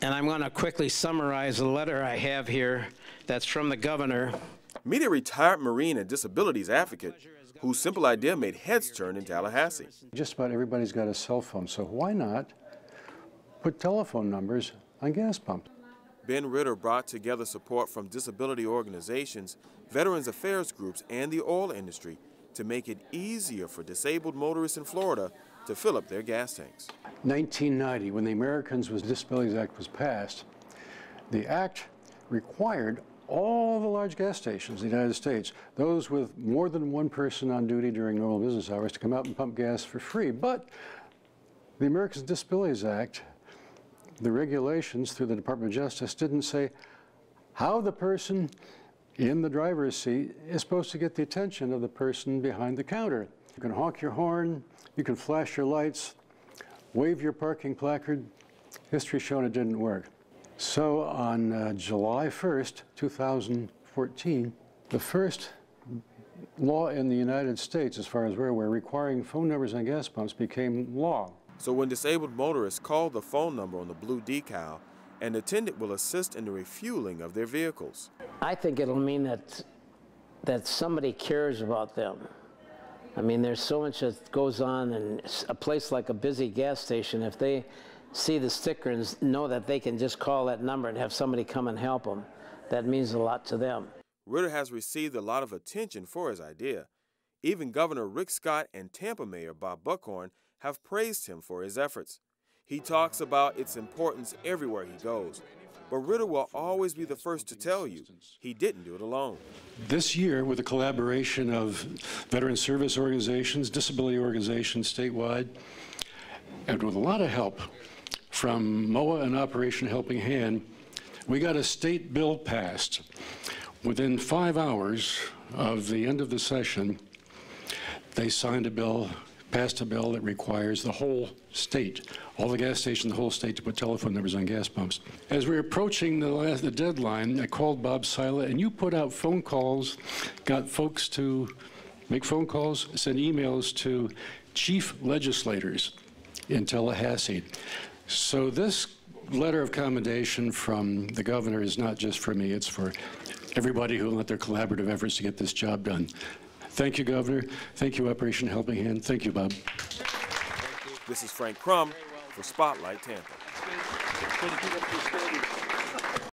And I'm going to quickly summarize the letter I have here that's from the governor. Meet a retired Marine and disabilities advocate whose simple idea made heads turn in Tallahassee. Just about everybody's got a cell phone, so why not put telephone numbers on gas pumps? Ben Ritter brought together support from disability organizations, veterans affairs groups, and the oil industry to make it easier for disabled motorists in Florida to fill up their gas tanks. 1990, when the Americans with Disabilities Act was passed, the act required all the large gas stations in the United States, those with more than one person on duty during normal business hours, to come out and pump gas for free. But the Americans with Disabilities Act, the regulations through the Department of Justice, didn't say how the person in the driver's seat is supposed to get the attention of the person behind the counter. You can honk your horn, you can flash your lights, wave your parking placard. History shown it didn't work. So on July 1st, 2014, the first law in the United States, as far as we're aware, requiring phone numbers on gas pumps became law. So when disabled motorists call the phone number on the blue decal, an attendant will assist in the refueling of their vehicles. I think it'll mean that somebody cares about them. I mean, there's so much that goes on in a place like a busy gas station. If they see the sticker and know that they can just call that number and have somebody come and help them, that means a lot to them. Ritter has received a lot of attention for his idea. Even Governor Rick Scott and Tampa Mayor Bob Buckhorn have praised him for his efforts. He talks about its importance everywhere he goes. But Ritter will always be the first to tell you he didn't do it alone. This year, with the collaboration of veteran service organizations, disability organizations statewide, and with a lot of help from MOA and Operation Helping Hand, we got a state bill passed. Within 5 hours of the end of the session, they signed a bill, passed a bill that requires the whole state, all the gas stations in the whole state, to put telephone numbers on gas pumps. As we were approaching the deadline, I called Bob Sila, and you put out phone calls, got folks to make phone calls, send emails to chief legislators in Tallahassee. So this letter of commendation from the governor is not just for me, it's for everybody who lent their collaborative efforts to get this job done. Thank you, Governor. Thank you, Operation Helping Hand. Thank you, Bob. This is Frank Crum for Spotlight Tampa.